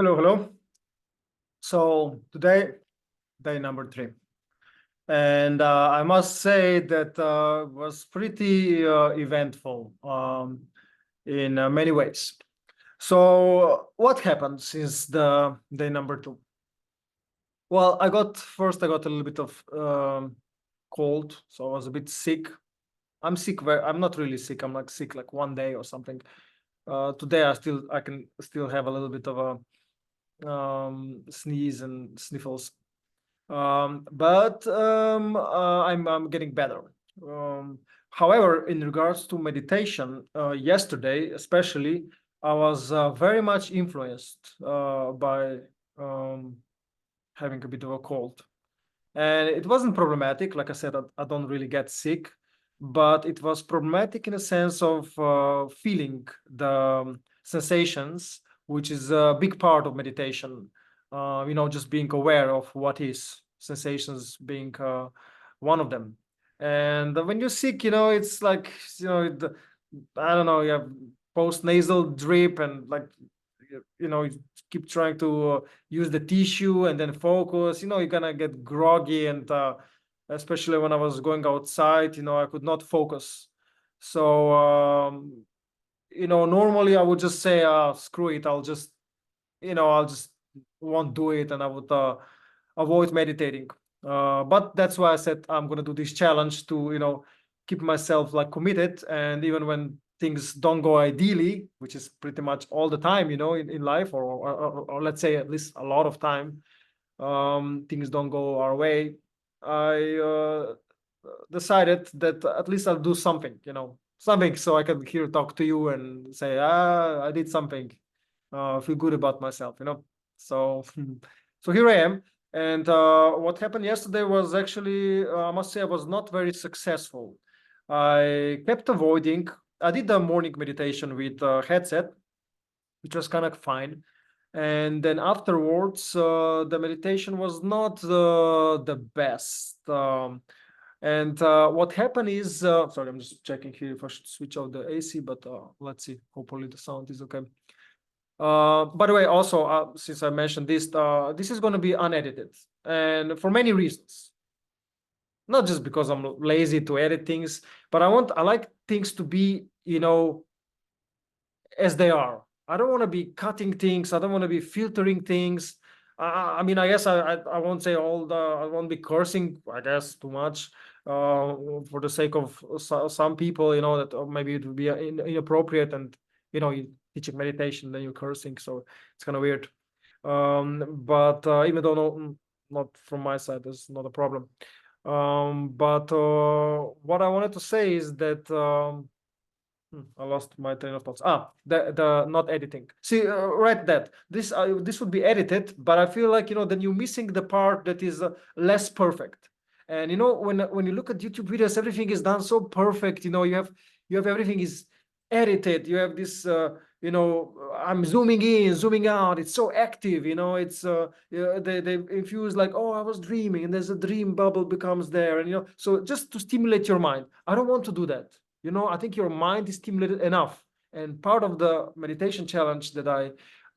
Hello, hello. So today, day number 3. And I must say that was pretty eventful in many ways. So what happened since the day number 2? Well, I got a little bit of cold, so I was a bit sick. I'm sick. I'm not really sick. I'm like sick like one day or something. Today I can still have a little bit of a sneeze and sniffles. But I'm getting better. However, in regards to meditation, yesterday especially, I was very much influenced by having a bit of a cold. And it wasn't problematic. Like I said, I don't really get sick, but it was problematic in a sense of feeling the sensations, which is a big part of meditation. Just being aware of what is sensations being one of them. And when you're sick, it's like, I don't know, you have post nasal drip and like, you keep trying to use the tissue and then focus, you're gonna get groggy. And especially when I was going outside, I could not focus. So, normally I would just say, screw it, I'll just won't do it, and I would avoid meditating. But that's why I said I'm gonna do this challenge to, keep myself like committed. And even when things don't go ideally, which is pretty much all the time, in life, or let's say at least a lot of time, things don't go our way. I decided that at least I'll do something, something, so I can here talk to you and say, I did something, feel good about myself, So, so here I am. And what happened yesterday was actually, I must say, I was not very successful. I kept avoiding. I did the morning meditation with a headset, which was kind of fine. And then afterwards, the meditation was not the best. And what happened is, sorry, I'm just checking here if I should switch out the AC, but let's see. Hopefully the sound is okay. By the way, also, since I mentioned this, this is going to be unedited, and for many reasons. Not just because I'm lazy to edit things, but I like things to be, as they are. I don't want to be cutting things. I don't want to be filtering things. I mean, I guess I won't say I won't be cursing, I guess, too much, for the sake of some people, that maybe it would be inappropriate, and, you teaching meditation, then you're cursing. So it's kind of weird. But even though not from my side, that's not a problem. But what I wanted to say is that, I lost my train of thoughts. The not editing. See, right, that this would be edited, but I feel like, then you're missing the part that is less perfect. And when you look at YouTube videos, everything is done so perfect. You have everything is edited. You have this. I'm zooming in, zooming out. It's so active. It's they infuse like, oh, I was dreaming, and there's a dream bubble becomes there, and so just to stimulate your mind. I don't want to do that. I think your mind is stimulated enough. And part of the meditation challenge that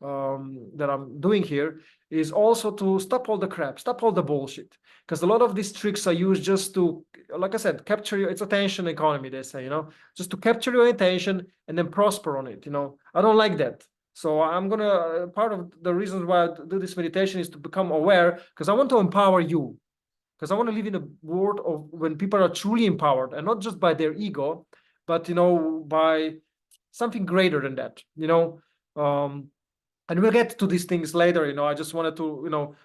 I'm doing here is also to stop all the crap, stop all the bullshit. Because a lot of these tricks are used just to, like I said, capture it's attention economy, they say, just to capture your attention and then prosper on it. I don't like that. So I'm gonna, part of the reasons why I do this meditation is to become aware, because I want to empower you. Because I want to live in a world of when people are truly empowered, and not just by their ego, but by something greater than that. And we'll get to these things later. I just wanted to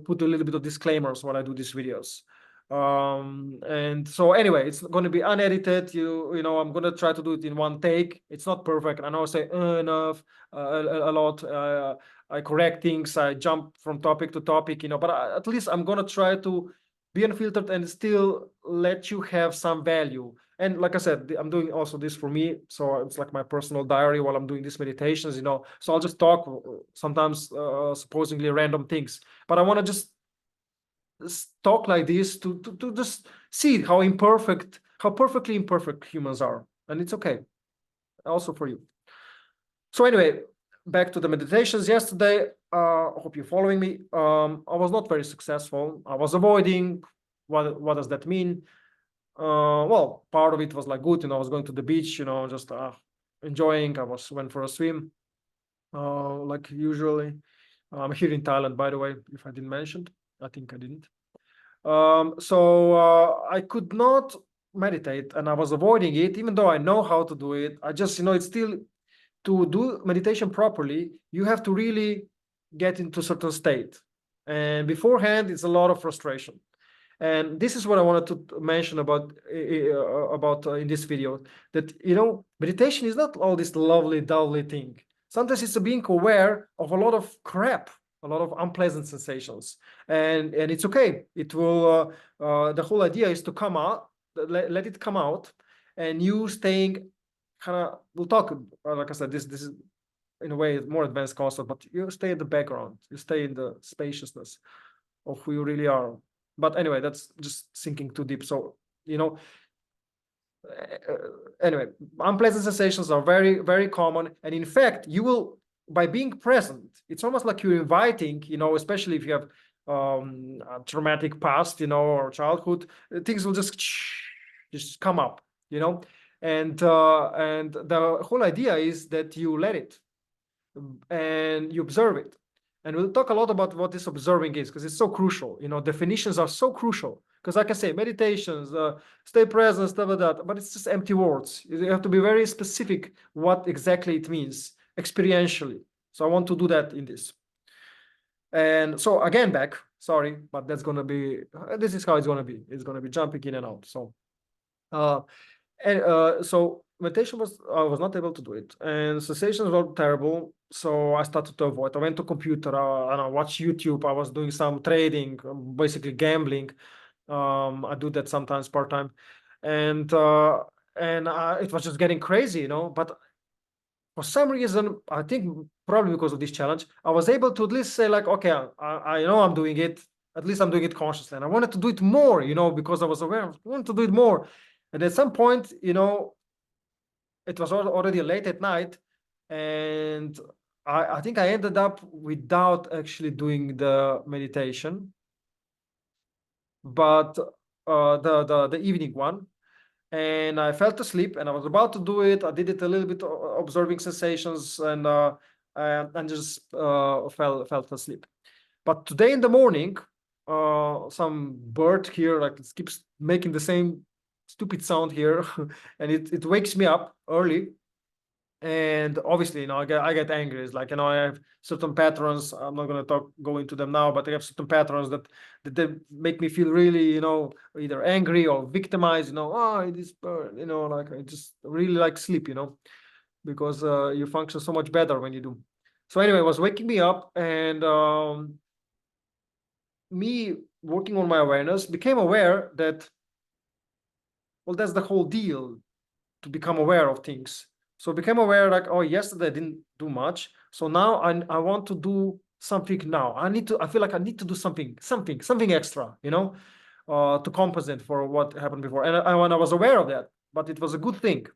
put a little bit of disclaimers when I do these videos. And so anyway, it's going to be unedited. I'm going to try to do it in one take. It's not perfect. I know I say enough a lot. I correct things. I jump from topic to topic. But at least I'm going to try to be unfiltered and still let you have some value. And like I said, I'm doing also this for me. So it's like my personal diary while I'm doing these meditations, So I'll just talk sometimes supposedly random things. But I want to just talk like this to just see how perfectly imperfect humans are. And it's okay. Also for you. So anyway, back to the meditations yesterday. I hope you're following me. I was not very successful. I was avoiding. What does that mean? Well, part of it was like good, I was going to the beach, just enjoying. I went for a swim, like usually. I'm here in Thailand, by the way, if I didn't mention. I think I didn't. So I could not meditate, and I was avoiding it, even though I know how to do it. I just, it's still, to do meditation properly, you have to really get into a certain state. And beforehand, it's a lot of frustration. And this is what I wanted to mention about in this video, that meditation is not all this lovely thing. Sometimes it's being aware of a lot of crap, a lot of unpleasant sensations, and it's okay. It will the whole idea is to come out, let it come out, and you staying kind of, we'll talk, like I said, this is in a way more advanced concept, but you stay in the background, you stay in the spaciousness of who you really are. But anyway, that's just sinking too deep. So, anyway, unpleasant sensations are very, very common. And in fact, you will, by being present, it's almost like you're inviting, especially if you have a traumatic past, or childhood, things will just come up, and the whole idea is that you let it and you observe it. And we'll talk a lot about what this observing is, because it's so crucial. Definitions are so crucial, because like I say, meditations, stay present, stuff like that, but it's just empty words. You have to be very specific what exactly it means experientially. So I want to do that in this. And so again, back, sorry, but that's going to be, this is how it's going to be. It's going to be jumping in and out. So, so meditation I was not able to do it, and sensations were terrible. So I started to avoid. I went to computer, and I watched YouTube. I was doing some trading, basically gambling. I do that sometimes part time, and it was just getting crazy, But for some reason, I think probably because of this challenge, I was able to at least say like, okay, I know I'm doing it. At least I'm doing it consciously, and I wanted to do it more, because I was aware. I wanted to do it more. And at some point, it was already late at night, and I think I ended up without actually doing the meditation, but the evening one, and I fell asleep, and I was about to do it. I did it a little bit, observing sensations, and just fell asleep. But today in the morning, some bird here like it keeps making the same stupid sound here, and it wakes me up early. And obviously, I get angry. It's like, I have certain patterns. I'm not going to go into them now, but I have certain patterns that they make me feel really, either angry or victimized. Oh, this bird, like I just really like sleep, because you function so much better when you do. So anyway, it was waking me up, and me working on my awareness, became aware that, well, that's the whole deal, to become aware of things. So became aware like, oh, yesterday I didn't do much. So now I want to do something now. I feel like I need to do something extra, to compensate for what happened before. And when I was aware of that, but it was a good thing.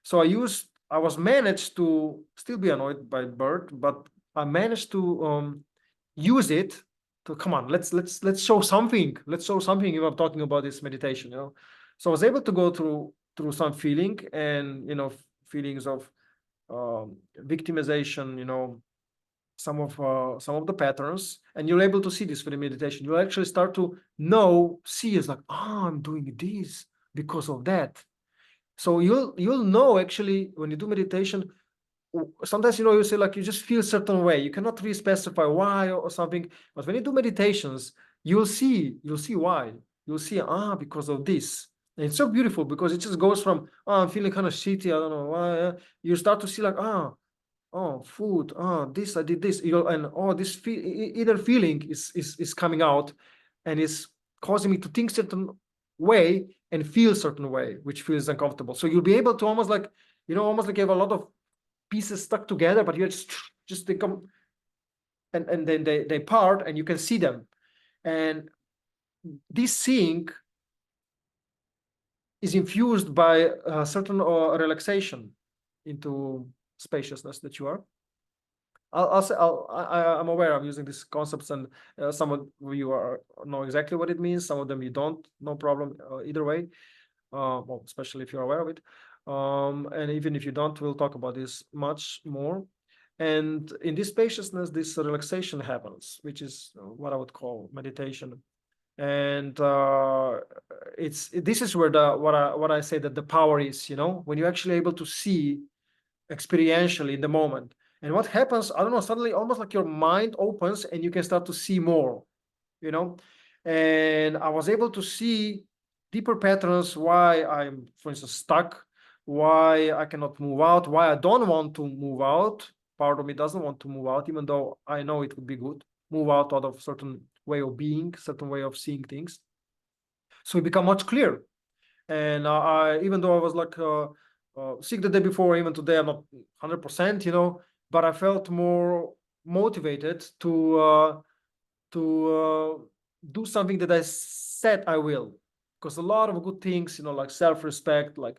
So I was managed to still be annoyed by bird, but I managed to use it to, come on, let's show something. Let's show something if I'm talking about this meditation, So I was able to go through some feeling, and feelings of victimization, some of the patterns, and you're able to see this for the meditation. You actually start to see it's like, oh, I'm doing this because of that. So you'll know actually when you do meditation. Sometimes you say like you just feel a certain way. You cannot really specify why or something. But when you do meditations, you'll see why. You'll see, because of this. And it's so beautiful, because it just goes from, I'm feeling kind of shitty, I don't know why. You start to see like, food, this, I did this, and this either feeling is coming out, and is causing me to think certain way and feel certain way, which feels uncomfortable. So you'll be able to almost like you have a lot of pieces stuck together, but you just they come, and then they part, and you can see them. And this seeing is infused by a certain relaxation into spaciousness that you are. I'm aware I'm using these concepts, and some of you know exactly what it means. Some of them you don't. No problem. Either way. Well, especially if you're aware of it. And even if you don't, we'll talk about this much more. And in this spaciousness, this relaxation happens, which is what I would call meditation. And this is where what I say that the power is, when you're actually able to see experientially in the moment. And what happens, I don't know, suddenly almost like your mind opens and you can start to see more, you know. And I was able to see deeper patterns, why I'm, for instance, stuck, why I cannot move out, why I don't want to move out. Part of me doesn't want to move out, even though I know it would be good. Move out of certain way of being, certain way of seeing things. So it become much clearer. And even though I was like sick the day before, even today I'm not 100%, but I felt more motivated to do something that I said I will, because a lot of good things, like self-respect, like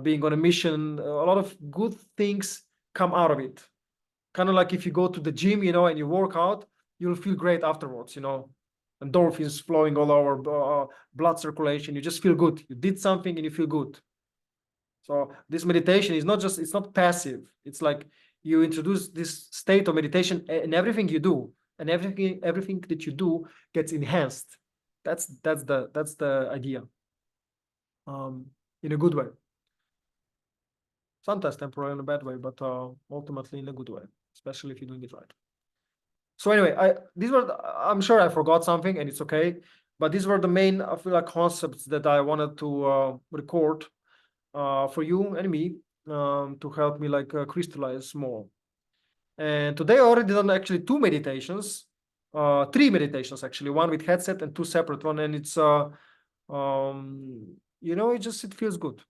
being on a mission, a lot of good things come out of it. Kind of like if you go to the gym, and you work out, you'll feel great afterwards, endorphins flowing all over, blood circulation. You just feel good. You did something and you feel good. So this meditation is it's not passive. It's like you introduce this state of meditation in everything you do, and everything that you do gets enhanced. That's the idea. In a good way. Sometimes temporarily in a bad way, but ultimately in a good way, especially if you're doing it right. So anyway, I'm sure I forgot something, and it's okay. But these were the main, I feel like, concepts that I wanted to record for you and me, to help me crystallize more. And today I already done actually 2 meditations, 3 meditations actually, one with headset and 2 separate one, and it's it feels good.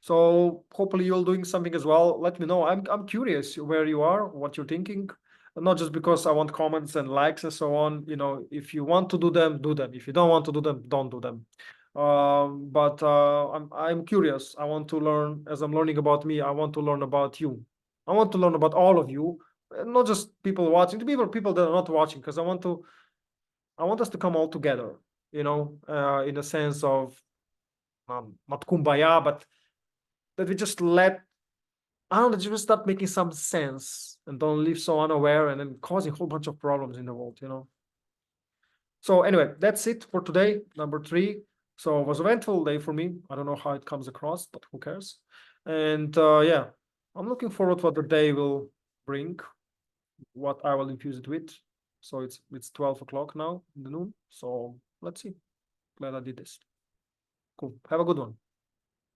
So hopefully you're doing something as well. Let me know. I'm curious where you are, what you're thinking. Not just because I want comments and likes and so on. If you want to do them, do them. If you don't want to do them, don't do them. But I'm curious. I want to learn. As I'm learning about me, I want to learn about you. I want to learn about all of you, not just people watching. The people that are not watching, because I want us to come all together. In a sense of not kumbaya, but that we just I don't know, just start making some sense and don't live so unaware and then causing a whole bunch of problems in the world, So anyway, that's it for today, number 3. So it was an eventful day for me. I don't know how it comes across, but who cares? And yeah, I'm looking forward to what the day will bring, what I will infuse it with. So it's 12 o'clock now in the noon. So let's see. Glad I did this. Cool. Have a good one.